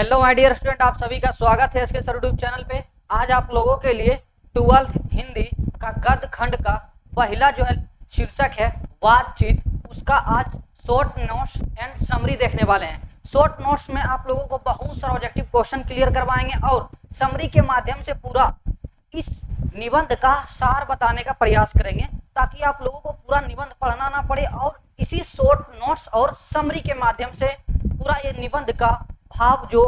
Hello my dear student, आप सभी का स्वागत है इसके सर यूट्यूब चैनल पे। आज आप लोगों के लिए 12th हिंदी का गद्य खंड का पहला जो है शीर्षक है बातचीत, उसका आज शॉर्ट नोट्स एंड समरी देखने वाले हैं। शॉर्ट नोट्स में आप लोगों को बहुत सारे ऑब्जेक्टिव क्वेश्चन क्लियर करवाएंगे और समरी के माध्यम से पूरा इस निबंध का सार बताने का प्रयास करेंगे ताकि आप लोगों को पूरा निबंध पढ़ना ना पड़े और इसी शॉर्ट नोट्स और समरी के माध्यम से पूरा ये निबंध का भाव जो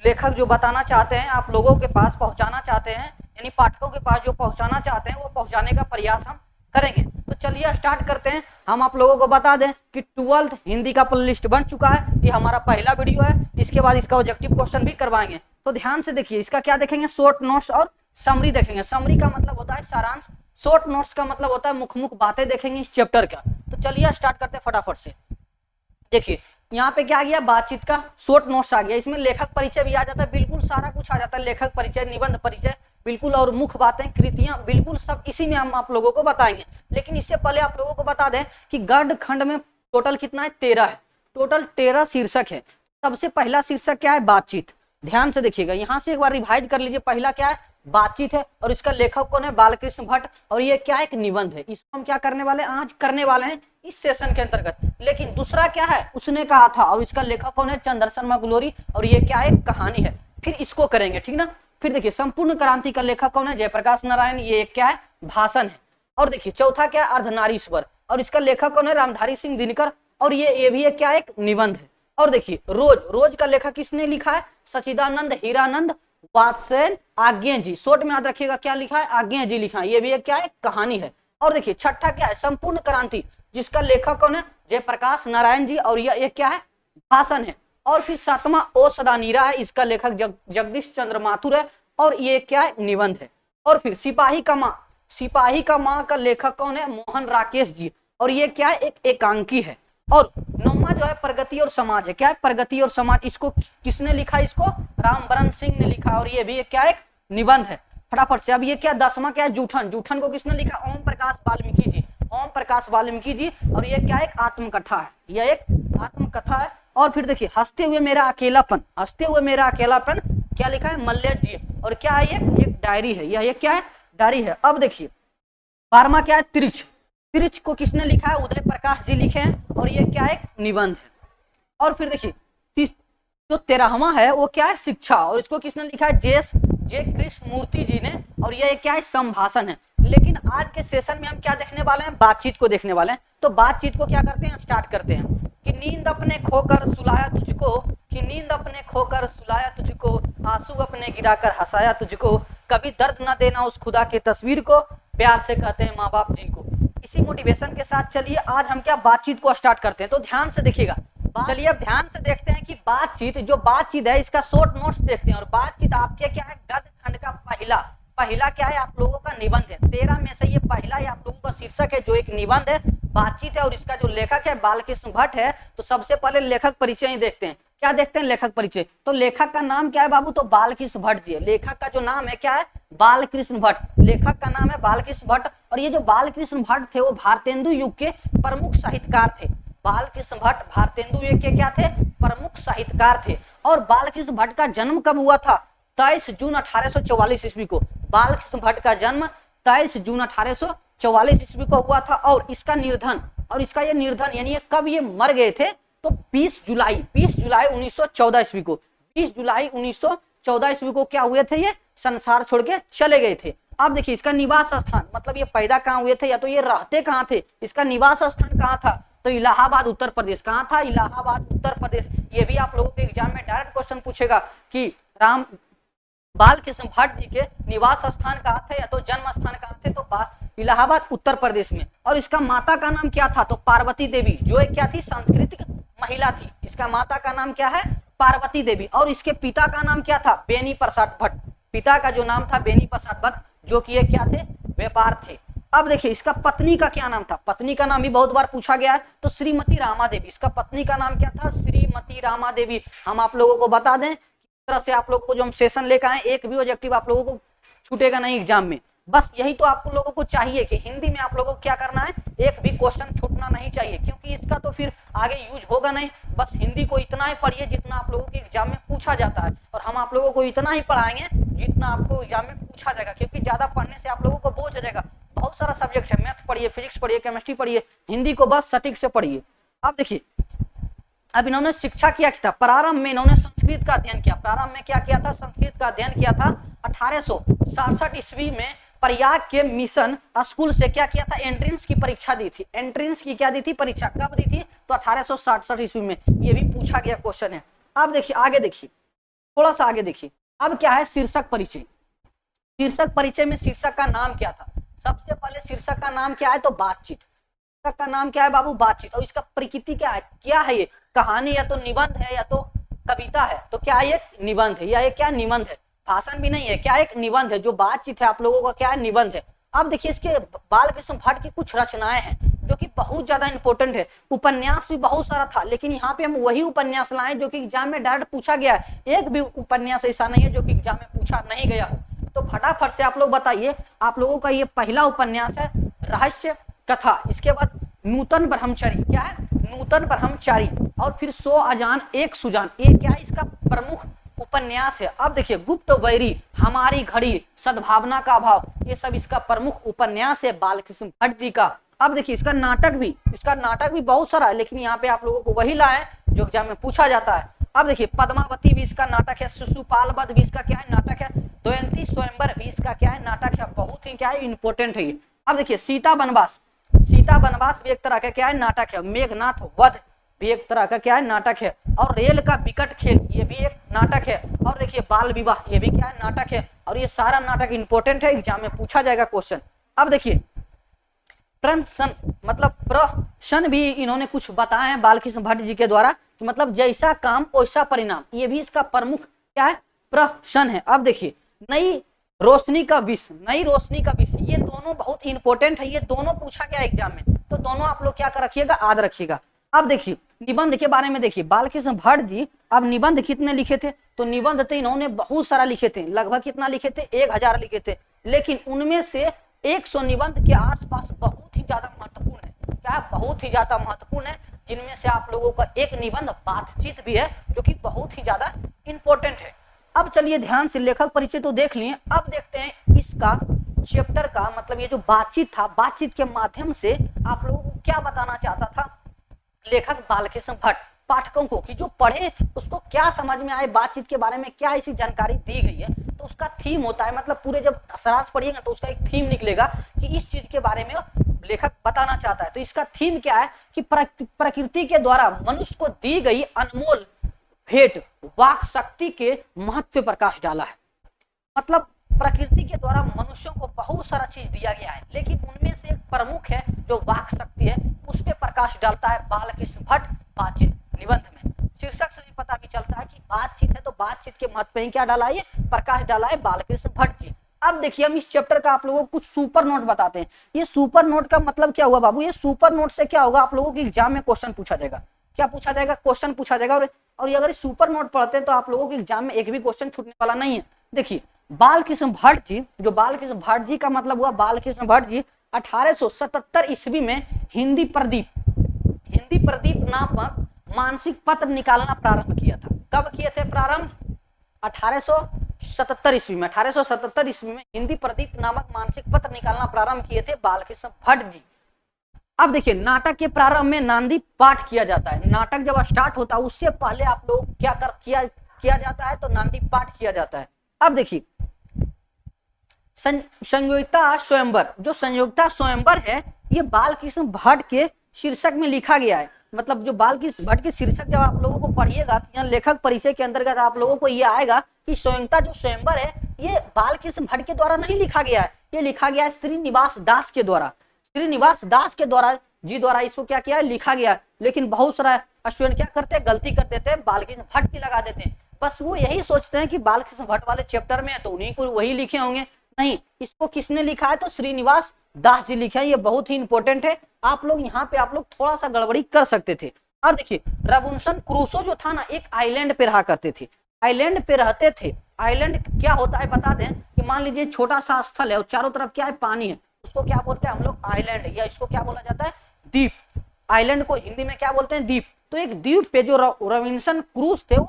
लेखक जो बताना चाहते हैं आप लोगों के पास पहुंचाना चाहते हैं, यानी पाठकों के पास जो पहुंचाना चाहते हैं वो पहुंचाने का प्रयास हम करेंगे। तो चलिए स्टार्ट करते हैं। हम आप लोगों को बता दें कि 12th हिंदी का प्लेलिस्ट बन चुका है। ये हमारा पहला वीडियो है, इसके बाद इसका ऑब्जेक्टिव क्वेश्चन भी करवाएंगे। तो ध्यान से देखिए, इसका क्या देखेंगे, शॉर्ट नोट्स और समरी देखेंगे। समरी का मतलब होता है सारांश, शॉर्ट नोट्स का मतलब होता है मुख बातें देखेंगे इस चैप्टर का। तो चलिए स्टार्ट करते हैं फटाफट से। देखिए यहाँ पे क्या आ गया, बातचीत का शॉर्ट नोट्स आ गया। इसमें लेखक परिचय भी आ जाता है, बिल्कुल सारा कुछ आ जाता है, लेखक परिचय, निबंध परिचय बिल्कुल, और मुख्य बातें, कृतियां बिल्कुल सब इसी में हम आप लोगों को बताएंगे। लेकिन इससे पहले आप लोगों को बता दें कि गद्य खंड में टोटल कितना है, 13 है। टोटल 13 शीर्षक है। सबसे पहला शीर्षक क्या है, बातचीत। ध्यान से देखिएगा, यहाँ से एक बार रिवाइज कर लीजिए। पहला क्या है, बातचीत है, और इसका लेखक कौन है, बालकृष्ण भट्ट, और ये क्या है, एक निबंध है। इसको हम क्या करने वाले हैं, आज करने वाले हैं इस सेशन के अंतर्गत। लेकिन दूसरा क्या है, उसने कहा था, और इसका लेखक कौन है, चंद्र शर्मा ग्लोरी, और ये क्या है, कहानी है। फिर इसको करेंगे, ठीक ना। फिर देखिए संपूर्ण क्रांति का लेखक कौन है, जयप्रकाश नारायण, ये क्या है, भाषण है। और देखिए चौथा क्या है, अर्धनारीश्वर, और इसका लेखक कौन है, रामधारी सिंह दिनकर, और ये भी है क्या, एक निबंध है। और देखिए रोज का लेखक किसने लिखा है, सचिदानंद हीरानंद वात्स्ययन आज्ञे जी। शॉर्ट में याद रखिएगा क्या लिखा है, आज्ञे जी लिखा है। ये भी एक क्या है, कहानी है। और देखिए छठा क्या है, संपूर्ण क्रांति, जिसका लेखक कौन है, जयप्रकाश नारायण जी, और यह क्या है, भाषण है। और फिर सातवां ओ सदा नीरा है, इसका लेखक जगदीश चंद्र माथुर है, और ये क्या है, निबंध है। और फिर सिपाही का माँ का लेखक कौन है, मोहन राकेश जी, और ये क्या है, एक एकांकी है। और नौवां जो है प्रगति और समाज है। क्या है, प्रगति और समाज, इसको किसने लिखा, इसको रामबरन सिंह ने लिखा, और ये भी क्या है, एक निबंध है। फटाफट से अब ये क्या, 10वां क्या है, जूठन को किसने लिखा, ओम प्रकाश वाल्मीकि जी, और ये क्या है, एक आत्मकथा है, यह एक आत्मकथा है। और फिर देखिए हंसते हुए मेरा अकेलापन क्या लिखा है, मल्य जी, और क्या है, ये एक डायरी है, यह क्या है, डायरी है। अब देखिए 12वां क्या है, त्रिच को किसने लिखा है, उदय प्रकाश जी लिखे हैं, और ये क्या है, निबंध है। और फिर देखिए जो 13वां है वो क्या है, शिक्षा, और इसको किसने लिखा है, जे कृष्ण मूर्ति जी ने, और ये क्या है, संभाषण है। लेकिन आज के सेशन में हम क्या देखने वाले हैं, बातचीत को देखने वाले हैं। तो बातचीत को क्या करते हैं, स्टार्ट करते हैं। कि नींद अपने खोकर सुलाया तुझको, आंसू अपने गिराकर हंसाया तुझको, कभी दर्द न देना उस खुदा के तस्वीर को, प्यार से कहते हैं माँ बाप जिनको। इसी मोटिवेशन के साथ चलिए आज हम क्या, बातचीत को स्टार्ट करते हैं। तो ध्यान से देखिएगा, चलिए अब ध्यान से देखते हैं कि बातचीत है, इसका शॉर्ट नोट्स देखते हैं। और बातचीत आपके क्या है, गद्य खंड का पहला क्या है, आप लोगों का निबंध है। 13 में से ये पहला ही आप लोगों का शीर्षक है जो एक निबंध है, बातचीत है, और इसका जो लेखक है बालकृष्ण भट्ट है। तो सबसे पहले लेखक परिचय ही देखते हैं। क्या देखते हैं, लेखक परिचय। तो लेखक का नाम क्या है बाबू, तो बालकृष्ण भट्ट जी है। लेखक का जो नाम है क्या है, बालकृष्ण भट्ट, लेखक का नाम है बालकृष्ण भट्ट। और ये जो बालकृष्ण भट्ट थे वो भारतेंदु युग के प्रमुख साहित्यकार थे। बालकृष्ण भट्ट भारतेंदु युग के क्या थे, प्रमुख साहित्यकार थे। और बालकृष्ण भट्ट का जन्म कब हुआ था, 23 जून 1844 ईस्वी को। बालकृष्ण भट्ट का जन्म 23 जून 1844 ईस्वी को हुआ था। और इसका निर्धन, और इसका ये निर्धन यानी ये कब ये मर गए थे, तो 20 जुलाई 1914 ईस्वी को। 20 जुलाई 1914 ईस्वी को क्या हुए थे, ये संसार छोड़ के चले गए थे। अब देखिए इसका निवास स्थान, मतलब ये पैदा कहाँ हुए थे, या तो ये रहते कहाँ थे, इसका निवास स्थान कहाँ था, तो इलाहाबाद उत्तर प्रदेश। कहाँ था, इलाहाबाद उत्तर प्रदेश। ये भी आप लोगों के एग्जाम में डायरेक्ट क्वेश्चन पूछेगा कि बालकृष्ण भट्ट जी के निवास स्थान कहाँ थे, या तो जन्म स्थान कहाँ थे, तो इलाहाबाद उत्तर प्रदेश में। और इसका माता का नाम क्या था, तो पार्वती देवी, जो एक क्या थी, सांस्कृतिक महिला थी। इसका माता का नाम क्या है, पार्वती देवी। और इसके पिता का नाम क्या था, बेनी प्रसाद भट्ट। पिता का जो नाम था बेनी प्रसाद भट्ट, जो कि ये क्या थे, व्यापार थे। अब देखिए इसका पत्नी का क्या नाम था, पत्नी का नाम भी बहुत बार पूछा गया है, तो श्रीमती रामा देवी। इसका पत्नी का नाम क्या था, श्रीमती रामा देवी। हम आप लोगों को बता दें, तरह से आप लोगों को जो हम सेशन लेकर आए, एक भी ऑब्जेक्टिव आप लोगों को छूटेगा नहीं एग्जाम में। बस यही तो आप लोगों को चाहिए कि हिंदी में आप लोगों को क्या करना है, एक भी क्वेश्चन छूटना नहीं चाहिए, क्योंकि इसका तो फिर आगे यूज होगा नहीं। बस हिंदी को इतना ही पढ़िए जितना आप लोगों के एग्जाम में पूछा जाता है, और हम आप लोगों को इतना ही पढ़ाएंगे जितना आपको एग्जाम में पूछा जाएगा, क्योंकि ज्यादा पढ़ने से आप लोगों को बोझ हो जाएगा। बहुत सारा सब्जेक्ट है, मैथ पढ़िए, फिजिक्स पढ़िए, केमिस्ट्री पढ़िए, हिंदी को बस सटीक से पढ़िए। अब देखिए, अब इन्होंने शिक्षा किया था, प्रारंभ में इन्होंने संस्कृत का अध्ययन किया। प्रारंभ में क्या किया था, संस्कृत का अध्ययन किया था। 1867 ईस्वी में प्रयाग के मिशन स्कूल से क्या किया था, एंट्रेंस की परीक्षा दी थी। एंट्रेंस की क्या दी थी, परीक्षा कब दी थी, तो 1867 ईस्वी में। ये भी पूछा गया क्वेश्चन है। अब देखिए आगे, देखिए थोड़ा सा आगे देखिए, अब क्या है शीर्षक परिचय। शीर्षक परिचय में शीर्षक का नाम क्या था, सबसे पहले शीर्षक का नाम क्या है, तो बातचीत। शीर्षक का नाम क्या है बाबू, बातचीत। और इसका प्रकृति क्या है, ये कहानी या तो निबंध है या तो कविता है। तो क्या ये निबंध है, या ये क्या निबंध है, भाषण भी नहीं है, क्या एक निबंध है। जो बातचीत है आप लोगों का क्या है, निबंध है। अब देखिए इसके बालकृष्ण भट्ट की कुछ रचनाएं हैं जो कि बहुत ज्यादा इंपॉर्टेंट है। उपन्यास भी बहुत सारा था, लेकिन यहाँ पे हम वही उपन्यास लाए जो कि एग्जाम में डायरेक्ट पूछा गया है। एक भी उपन्यास ऐसा नहीं है जो कि एग्जाम में पूछा नहीं गया हो। तो फटाफट से आप लोग बताइए, आप लोगों का ये पहला उपन्यास है रहस्य कथा। इसके बाद नूतन ब्रह्मचारी, क्या है, नूतन ब्रह्मचारी। और फिर 100 अजान एक सुजान, ये क्या है, इसका प्रमुख उपन्यास है। अब देखिए गुप्त वैरी, हमारी घड़ी, सद्भावना का अभाव, ये सब इसका प्रमुख उपन्यास है बालकृष्ण भट्ट जी का। अब देखिए इसका नाटक भी बहुत सारा है, लेकिन यहाँ पे आप लोगों को वही लाए जो एग्जाम में पूछा जाता है। अब देखिए पद्मावती भी इसका नाटक है, शिशुपाल वध भी इसका क्या है, नाटक है। दमयंती स्वयंवर भी इसका क्या है, नाटक है। बहुत ही क्या है, इंपॉर्टेंट है ये। अब देखिए सीता वनवास भी एक तरह का क्या है, नाटक है। मेघनाथ वध भी एक तरह का क्या है, नाटक है। और रेल का विकट खेल, ये भी एक नाटक है। और देखिए बाल विवाह, ये भी क्या है, नाटक है। और ये सारा नाटक इंपॉर्टेंट है, एग्जाम में पूछा जाएगा क्वेश्चन। अब देखिए प्रश्न भी इन्होंने कुछ बताए हैं बालकृष्ण भट्ट जी के द्वारा, कि मतलब जैसा काम वैसा परिणाम, ये भी इसका प्रमुख क्या है, प्रश्न है। अब देखिए नई रोशनी का विष, ये दोनों बहुत ही इंपॉर्टेंट है। ये दोनों पूछा गया एग्जाम में, तो दोनों आप लोग क्या कर रखिएगा, याद रखिएगा। अब देखिए निबंध के बारे में देखिए, बालकृष्ण भट्ट जी अब निबंध कितने लिखे थे, तो निबंध तो इन्होंने बहुत सारा लिखे थे, लगभग कितना लिखे थे, 1000 लिखे थे। लेकिन उनमें से 100 निबंध के आसपास बहुत ही ज्यादा महत्वपूर्ण है, क्या बहुत ही ज्यादा महत्वपूर्ण है, जिनमें से आप लोगों का एक निबंध बातचीत भी है, जो कि बहुत ही ज्यादा इंपॉर्टेंट है। अब चलिए ध्यान से लेखक परिचय तो देख लिए, अब देखते हैं इसका चैप्टर का, मतलब ये जो बातचीत था, बातचीत के माध्यम से आप लोगों को क्या बताना चाहता था लेखक बालकृष्ण भट्ट, पाठकों को, कि जो पढ़े उसको क्या समझ में आए, बातचीत के बारे में क्या ऐसी जानकारी दी गई है। तो उसका थीम होता है, मतलब पूरे जब सरांश पढ़िएगा तो उसका एक थीम निकलेगा कि इस चीज के बारे में लेखक बताना चाहता है। तो इसका थीम क्या है कि प्रकृति के द्वारा मनुष्य को दी गई अनमोल भेंट वाक शक्ति के महत्व पर प्रकाश डाला है। मतलब प्रकृति के द्वारा मनुष्यों को बहुत सारा चीज दिया गया है, लेकिन उनमें से एक प्रमुख है जो वाक शक्ति है, उस पर प्रकाश डालता है बालकृष्ण भट्ट बातचीत निबंध में। शीर्षक से भी पता भी चलता है कि बातचीत है, तो बातचीत के महत्व पर क्या डाला है, प्रकाश डाला है बालकृष्ण भट्ट जी। अब देखिए हम इस चैप्टर का आप लोगों को कुछ सुपर नोट बताते हैं। ये सुपर नोट का मतलब क्या हुआ बाबू, ये सुपर नोट से क्या होगा, आप लोगों के एग्जाम में क्वेश्चन पूछा जाएगा। क्या पूछा जाएगा, क्वेश्चन पूछा जाएगा। और अगर सुपर नोट पढ़ते हैं तो आप लोगों के एग्जाम में एक भी क्वेश्चन छूटने वाला नहीं है। देखिए बालकृष्ण भट्ट जी, जो बालकृष्ण भट्ट जी का मतलब हुआ, बालकृष्ण भट्ट जी 1877 ईस्वी में हिंदी प्रदीप नामक मानसिक पत्र निकालना प्रारंभ किया था। कब किए थे प्रारंभ, 1877 ईस्वी में। 1877 ईस्वी में हिंदी प्रदीप नामक मानसिक पत्र निकालना प्रारंभ किए थे बालकृष्ण भट्ट जी। अब देखिए नाटक के प्रारंभ में नांदी पाठ किया जाता है। नाटक जब स्टार्ट होता है उससे पहले आप लोग क्या किया जाता है, तो नांदी पाठ किया जाता है। अब देखिए संयोगिता स्वयंवर, जो संयोगिता स्वयंवर है, ये बालकृष्ण भट्ट के शीर्षक में लिखा गया है। मतलब जो बालकृष्ण भट्ट के शीर्षक जब आप लोगों को पढ़िएगा, तो यहाँ लेखक परिचय के अंतर्गत आप लोगों को ये आएगा कि संयोगिता जो स्वयंवर है, ये बालकृष्ण भट्ट के द्वारा नहीं लिखा गया है, ये लिखा गया है श्रीनिवास दास के द्वारा। श्रीनिवास दास के द्वारा इसको क्या किया है, लिखा गया। लेकिन बहुत सारा स्टूडेंट क्या करते हैं, गलती कर देते हैं, बालकृष्ण भट्ट की लगा देते हैं। बस वो यही सोचते हैं कि बालकृष्ण भट्ट वाले चैप्टर में है तो उन्हीं को वही लिखे होंगे। नहीं, इसको किसने लिखा है, तो श्रीनिवास दास जी लिखा है। ये बहुत ही इंपॉर्टेंट है, आप लोग यहाँ पे आप लोग थोड़ा सा गड़बड़ी कर सकते थे। और देखिए रॉबिन्सन क्रूसो जो था ना, एक आइलैंड पे रहा करते थे, आइलैंड पे रहते थे। आइलैंड क्या होता है बता दें, कि मान लीजिए छोटा सा स्थल है और चारों तरफ क्या है, पानी है, उसको क्या बोलते हैं हम लोग, आइलैंड, या इसको क्या बोला जाता है, द्वीप। आइलैंड को हिंदी में क्या बोलते हैं, द्वीप। तो एक द्वीप पे जो रॉबिन्सन क्रूज थे वो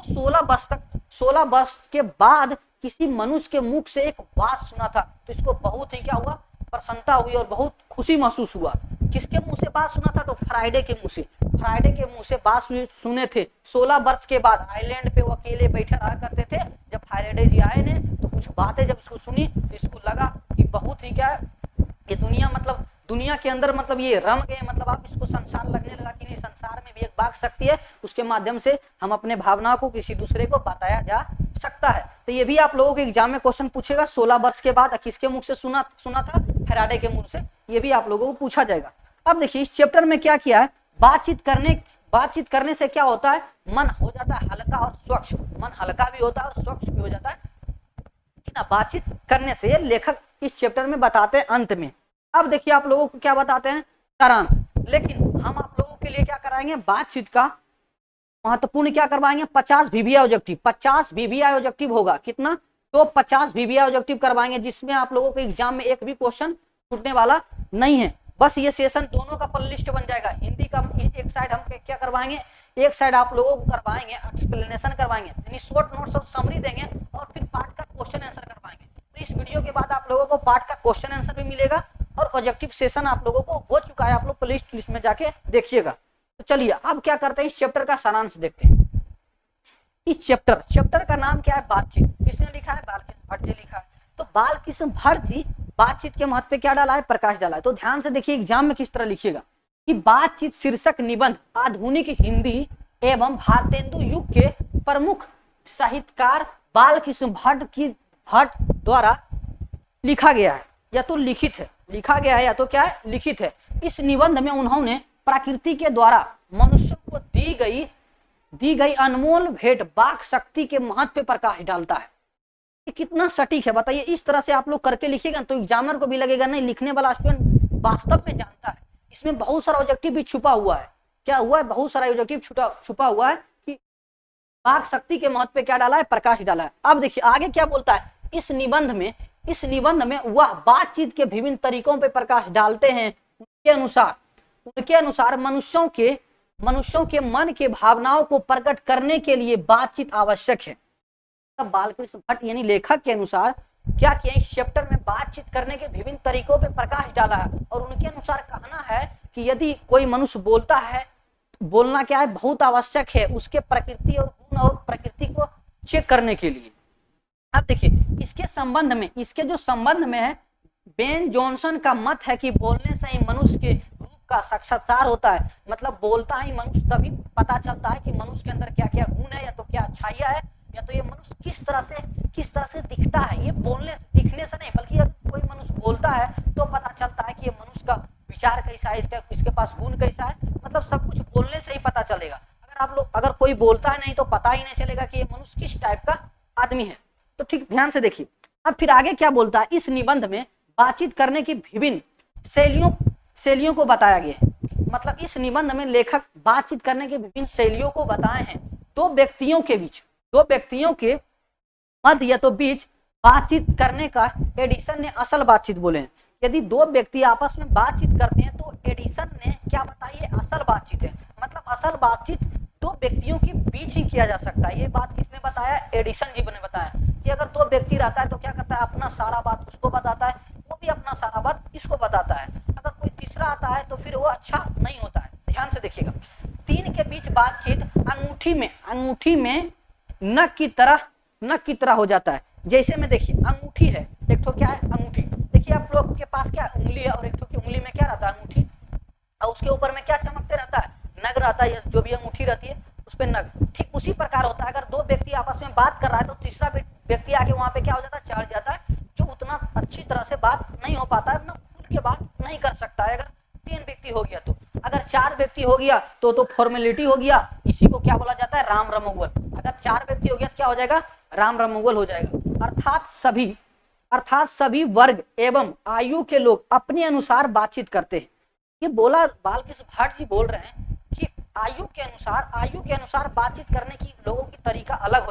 16 वर्ष के बाद किसी मनुष्य के मुख से एक बात सुना था, तो इसको बहुत ही क्या हुआ, प्रसन्नता हुई और बहुत खुशी महसूस हुआ। किसके मुंह से बात सुना था, तो फ्राइडे के मुंह से, फ्राइडे के मुंह से बात सुने थे 16 वर्ष के बाद। आइलैंड पे वो अकेले बैठे रहा करते थे, जब फ्राइडे जी आए ने तो कुछ बातें जब इसको सुनी तो इसको लगा कि बहुत ही क्या है ये दुनिया, मतलब दुनिया के अंदर मतलब ये रम गए, मतलब आप इसको संसार लगने लगा कि नहीं, संसार में भी एक वाक शक्ति है, उसके माध्यम से हम अपने भावनाओं को किसी दूसरे को बताया जा सकता है। तो ये भी आप लोगों के एग्जाम में क्वेश्चन पूछेगा, 16 वर्ष के बाद किसके मुख से सुना था, फैराडे के मुंह से, ये भी आप लोगों को पूछा जाएगा। अब देखिए इस चैप्टर में क्या किया है, बातचीत करने से क्या होता है, मन हो जाता है हल्का और स्वच्छ, मन हल्का भी होता है और स्वच्छ भी हो जाता है ना, बातचीत करने से, लेखक इस चैप्टर में बताते हैं अंत में। अब देखिए आप लोगों को क्या बताते हैं, सारांश। लेकिन हम आप लोगों के लिए क्या कराएंगे, बातचीत का महत्वपूर्ण क्या करवाएंगे, 50 वीवीआई ऑब्जेक्टिव, 50 वीवीआई ऑब्जेक्टिव होगा, कितना, तो 50 वीवीआई ऑब्जेक्टिव करवाएंगे, जिसमें आप लोगों के एग्जाम में एक भी क्वेश्चन छूटने वाला नहीं है। बस ये सेशन दोनों का प्लेलिस्ट बन जाएगा, हिंदी का एक साइड हम क्या करवाएंगे, एक साइड आप लोगों को करवाएंगे एक्सप्लेनेशन करवाएंगे, यानी शॉर्ट नोट्स और समरी देंगे, और फिर पार्ट का क्वेश्चन आंसर करवाएंगे। तो इस वीडियो के बाद आप लोगों को पार्ट का क्वेश्चन आंसर भी मिलेगा और ऑब्जेक्टिव सेशन आप लोगों को हो चुका है, आप लोग प्लेलिस्ट लिस्ट में जाके देखिएगा। तो चलिए अब क्या करते हैं, इस चैप्टर का सारांश देखते हैं। इस चैप्टर का नाम क्या है, बातचीत। किसने लिखा है, बालकृष्ण भट्ट जी लिखा है। तो बालकृष्ण भट्ट जी बातचीत के महत्व पे क्या डाला है, प्रकाश डाला है। तो ध्यान से देखिए एग्जाम में किस तरह लिखिएगा कि बातचीत शीर्षक निबंध आधुनिक हिंदी एवं भारतेंदु युग के प्रमुख साहित्यकार बालकृष्ण भट्ट द्वारा लिखा गया है, या तो लिखित है, लिखा गया है, या तो क्या है, लिखित है। इस निबंध में उन्होंने प्रकृति के द्वारा मनुष्य को दी गई अनमोल भेंट वाक शक्ति के महत्व पे प्रकाश डालता है। ये कितना सटीक है बताइए। इस तरह से आप लोग करके लिखिएगा तो एग्जामिनर को भी लगेगा नहीं, लिखने वाला स्टूडेंट वास्तव में जानता है। इसमें बहुत सारा ऑब्जेक्टिव भी छुपा हुआ है। क्या हुआ है, बहुत सारा ऑब्जेक्टिव छुपा हुआ है कि वाक शक्ति के महत्व पे क्या डाला है, प्रकाश डाला है। अब देखिए आगे क्या बोलता है, इस निबंध में वह बातचीत के विभिन्न तरीकों पे प्रकाश डालते हैं। उनके अनुसार मनुष्यों के मन के भावनाओं को प्रकट करने के लिए बातचीत आवश्यक है। तब बालकृष्ण भट्ट यानी लेखक के अनुसार क्या किया, इस चैप्टर में बातचीत करने के विभिन्न तरीकों पे प्रकाश डाला है। और उनके अनुसार कहना है कि यदि कोई मनुष्य बोलता है, बोलना क्या है, बहुत आवश्यक है उसके प्रकृति और गुण और प्रकृति को चेक करने के लिए। अब देखिए इसके जो संबंध में है, बेन जॉनसन का मत है कि बोलने से ही मनुष्य के रूप का साक्षात्कार होता है। मतलब बोलता ही मनुष्य तभी पता चलता है कि मनुष्य के अंदर क्या क्या गुण है, या तो क्या अच्छाइयां है, या तो ये मनुष्य किस तरह से दिखता है। ये बोलने से, दिखने से नहीं, बल्कि अगर कोई मनुष्य बोलता है तो पता चलता है कि ये मनुष्य का विचार कैसा है, इसके पास गुण कैसा है। मतलब सब कुछ बोलने से ही पता चलेगा। अगर कोई बोलता है नहीं तो पता ही नहीं चलेगा कि ये मनुष्य किस टाइप का आदमी है। तो ठीक ध्यान से देखिए। अब फिर आगे क्या बोलता है, इस निबंध में बातचीत करने की विभिन्न शैलियों को बताया गया है। मतलब इस निबंध में लेखक बातचीत करने की विभिन्न शैलियों को बताए हैं। दो व्यक्तियों के मध्य या तो बीच बातचीत करने का एडिसन ने असल बातचीत बोले हैं। यदि दो व्यक्ति आपस में बातचीत करते हैं तो एडिसन ने क्या बताया, असल बातचीत है। मतलब असल बातचीत दो व्यक्तियों के बीच ही किया जा सकता है। ये बात किसने बताया, एडिसन जी ने बताया कि अगर दो व्यक्ति रहता है तो क्या करता है, अपना सारा बात उसको बताता है, वो भी अपना सारा बात इसको बताता है। अगर कोई तीसरा आता है तो फिर वो अच्छा नहीं होता है। ध्यान से देखिएगा, तीन के बीच बातचीत अंगूठी में नख की तरह हो जाता है। जैसे में देखिए अंगूठी है, एक तो क्या है अंगूठी, देखिए आप लोग के पास क्या उंगली है, और एक तो की उंगली में क्या रहता है, अंगूठी, और उसके ऊपर में क्या चमकते रहता है, नग रहता है, जो भी अंगूठी रहती है उस पे नग। ठीक उसी प्रकार होता है, अगर दो व्यक्ति आपस में बात कर रहा है तो तीसरा व्यक्ति आके वहां पे क्या हो जाता है, चढ़ जाता है, जो उतना अच्छी तरह से बात नहीं हो पाता है, ना खुल के बात नहीं कर सकता है। अगर 3 व्यक्ति हो गया तो, अगर 4 व्यक्ति हो गया तो फॉर्मेलिटी हो गया, इसी को क्या बोला जाता है, राम रमोगल। अगर 4 व्यक्ति हो गया तो क्या हो जाएगा, राम रमोगल हो जाएगा। अर्थात सभी वर्ग एवं आयु के लोग अपने अनुसार बातचीत करते हैं। ये बोला बालकृष्ण भट्ट जी बोल रहे हैं कि आयु के अनुसार बातचीत करने की लोगों की तरीका अलग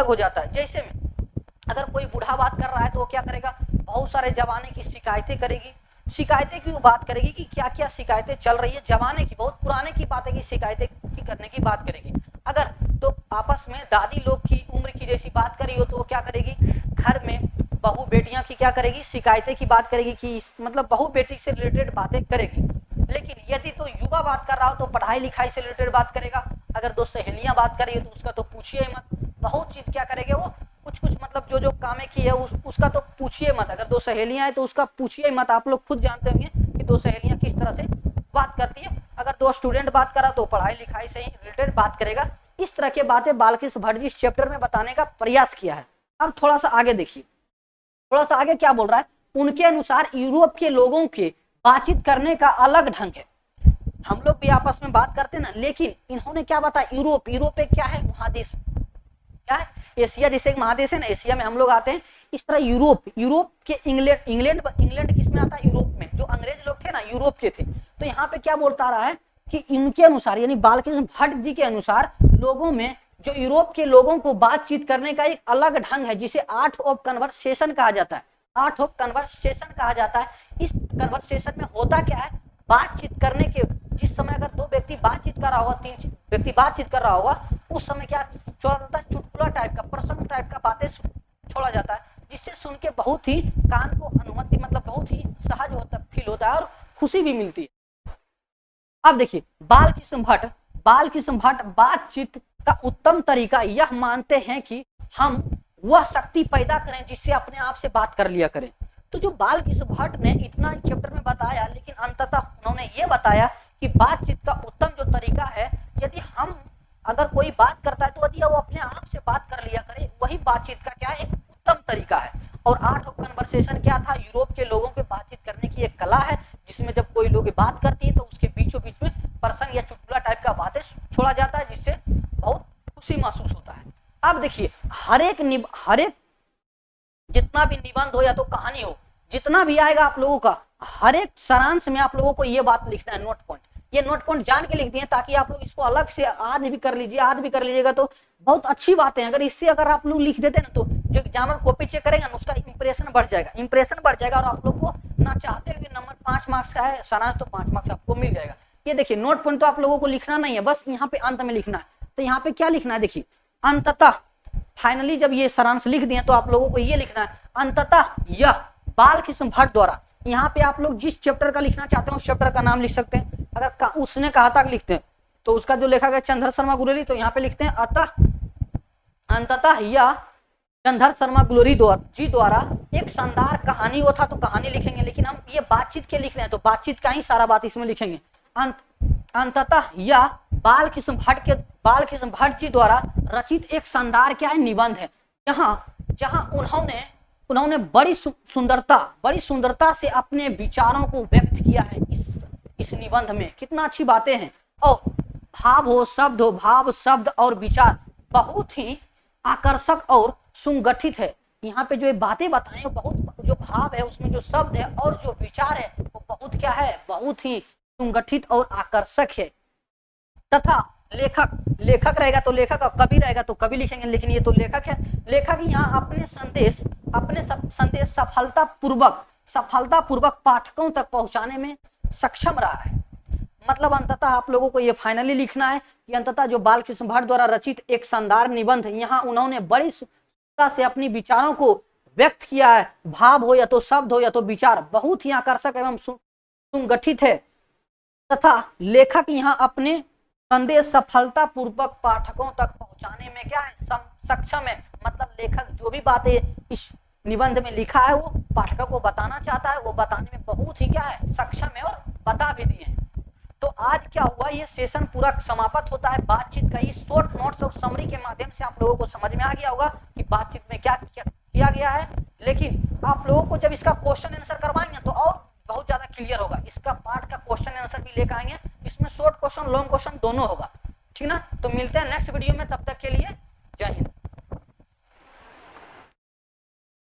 हो जाता है। जैसे में अगर कोई बूढ़ा बात कर रहा है तो वो क्या करेगा, बहुत सारे जमाने की शिकायतें करेगी। शिकायतें की वो बात करेगी कि क्या क्या शिकायतें चल रही है, जमाने की, बहुत पुराने की बातें की शिकायतें की करने की बात करेगी। अगर तो आपस में दादी लोग की उम्र की जैसी बात करी हो तो वो क्या करेगी, घर में बहू बेटियां की क्या करेगी, शिकायतें की बात करेगी कि मतलब बहू बेटी से रिलेटेड बातें करेगी। लेकिन यदि तो युवा बात कर रहा हो तो पढ़ाई लिखाई से रिलेटेड बात करेगा। अगर दो सहेलियां बात कर रही हो तो उसका तो पूछिए ही मत, बहुत चीज क्या करेंगे वो, कुछ कुछ मतलब जो जो कामें की है उसका तो पूछिए मत। अगर दो सहेलियां हैं तो उसका पूछिए मत, आप लोग खुद जानते होंगे कि दो सहेलियां किस तरह से बात करती है। अगर दो स्टूडेंट बात करा तो पढ़ाई लिखाई से ही रिलेटेड बात करेगा। इस तरह की बातें बालकृष्ण भट्ट जी इस चैप्टर में बताने का प्रयास किया है। अब थोड़ा सा आगे देखिए, थोड़ा सा आगे क्या बोल रहा है, उनके अनुसार यूरोप के लोगों के बातचीत करने का अलग ढंग है। हम लोग भी आपस में बात करते ना, लेकिन इन्होंने क्या बताया, यूरोप, यूरोप एक क्या है, महादेश, क्या है, एशिया जैसे एक महादेश है ना, एशिया में हम लोग आते हैं, इस तरह यूरोप, यूरोप के इंग्लैंड, इंग्लैंड किस में आता है, यूरोप में। जो अंग्रेज लोग थे ना यूरोप के थे। तो यहाँ पे क्या बोलता रहा है कि इनके अनुसार, यानी बालकृष्ण भट्ट जी के अनुसार, लोगों में, जो यूरोप के लोगों को बातचीत करने का एक अलग ढंग है जिसे आर्ट ऑफ कन्वर्सेशन कहा जाता है। आर्ट ऑफ कन्वर्सेशन कहा जाता है। इस कन्वर्सेशन में होता क्या है, बातचीत करने के, जिस समय अगर दो व्यक्ति बातचीत कर रहा होगा, तीन व्यक्ति बातचीत कर रहा होगा, उस समय क्या छोड़ा जाता है, चुटकुला टाइप का, प्रसंग टाइप का बातें छोड़ा जाता है, जिससे सुन के बहुत ही कान को अनुमति, मतलब बहुत ही सहज होता, फील होता है और खुशी भी मिलती है। अब देखिए, बालकृष्ण भट्ट बातचीत का उत्तम तरीका यह मानते हैं कि हम वह शक्ति पैदा करें जिससे अपने आप से बात कर लिया करें। तो जो बालकृष्ण भट्ट ने इतना चैप्टर में बताया, लेकिन अंततः उन्होंने ये बताया कि बातचीत का उत्तम जो तरीका है, यदि हम, अगर कोई बात करता है तो यदि वो अपने आप से बात कर लिया करे, वही बातचीत का क्या है, एक उत्तम तरीका है। और आर्ट ऑफ कन्वर्सेशन क्या था, यूरोप के लोगों के बातचीत करने की एक कला है, जिसमें जब कोई लोग बात करती है तो उसके बीचों बीच में प्रसंग या चुटकुला टाइप का बातें छोड़ा जाता है, जिससे बहुत खुशी महसूस होता है। अब देखिए, हर एक जितना भी निबंध हो या तो कहानी हो, जितना भी आएगा आप लोगों का, हर एक सारांश में आप लोगों को ये बात लिखना है, नोट पॉइंट। ये नोट पॉइंट जान के लिख दिए ताकि आप लोग इसको अलग से आज भी कर लीजिएगा तो बहुत अच्छी बात है। अगर इससे अगर आप लोग लिख देते ना तो जो एग्जामिनर कॉपी चेक करेगा ना, उसका इंप्रेशन बढ़ जाएगा और आप लोग को ना चाहते हुए नंबर 5 मार्क्स का है सारांश तो 5 मार्क्स आपको मिल जाएगा। ये देखिए, नोट पॉइंट तो आप लोगों को लिखना नहीं है, बस यहाँ पे अंत में लिखना है। तो यहाँ पे क्या लिखना है, देखिए, अंततः, फाइनली जब ये सारांश लिख दिए तो आप लोगों को ये लिखना है, अंततः यह बालकृष्ण भट्ट द्वारा, यहाँ पे आप लोग जिस चैप्टर का लिखना चाहते हैं उस चैप्टर का नाम लिख सकते हैं। अगर उसने कहा था लिखते हैं तो उसका जो लेखक है चंद्र शर्मा गुलेरी, तो यहाँ पे लिखते हैं अंततः यह चंद्र शर्मा गुलेरी जी द्वारा एक शानदार कहानी हो था, तो कहानी लिखेंगे। लेकिन हम ये बातचीत के लिख रहे हैं तो बातचीत का ही सारा बात इसमें लिखेंगे। अंततः यह बालकृष्ण भट्ट जी द्वारा रचित एक शानदार क्या है, निबंध है, जहां उन्होंने बड़ी सुंदरता से अपने विचारों को व्यक्त किया है इस निबंध में। कितना अच्छी बातें हैं, और भाव शब्द और विचार बहुत ही आकर्षक और सुगठित है। यहाँ पे जो बातें बताएं, बहुत जो भाव है उसमें, जो शब्द है और जो विचार है वो बहुत क्या है, बहुत ही सुगठित और आकर्षक है। तथा लेखक रहेगा तो लेखक, और कवि रहेगा तो कवि लिखेंगे, लेकिन ये तो लेखक है। लेखक यहाँ अपने संदेश सफलतापूर्वक पाठकों तक पहुंचाने में सक्षम रहा है। मतलब अंततः आप लोगों को ये फाइनली लिखना है कि अंततः जो बालकृष्ण भट्ट द्वारा रचित एक शानदार निबंध है, यहाँ उन्होंने बड़ी सुंदरता से अपनी विचारों को व्यक्त किया है। भाव हो या तो शब्द हो या तो विचार बहुत ही आकर्षक एवं सुगठित है। तथा लेखक यहाँ अपने संदेश सफलतापूर्वक पाठकों तक पहुंचाने में क्या है, सक्षम है। मतलब लेखक जो भी बातें इस निबंध में लिखा है वो पाठकों को बताना चाहता है, वो बताने में बहुत ही क्या है, सक्षम है और बता भी दिए। तो आज क्या हुआ, ये सेशन पूरा समाप्त होता है। बातचीत का ये शॉर्ट नोट्स और समरी के माध्यम से आप लोगों को समझ में आ गया होगा कि बातचीत में क्या किया गया है। लेकिन आप लोगों को जब इसका क्वेश्चन आंसर करवाएंगे तो और बहुत ज्यादा क्लियर होगा। इसका पार्ट का क्वेश्चन आंसर भी लेकर आएंगे, इसमें शॉर्ट क्वेश्चन लॉन्ग क्वेश्चन दोनों होगा, ठीक ना। तो मिलते हैं नेक्स्ट वीडियो में, तब तक के लिए जय हिंद।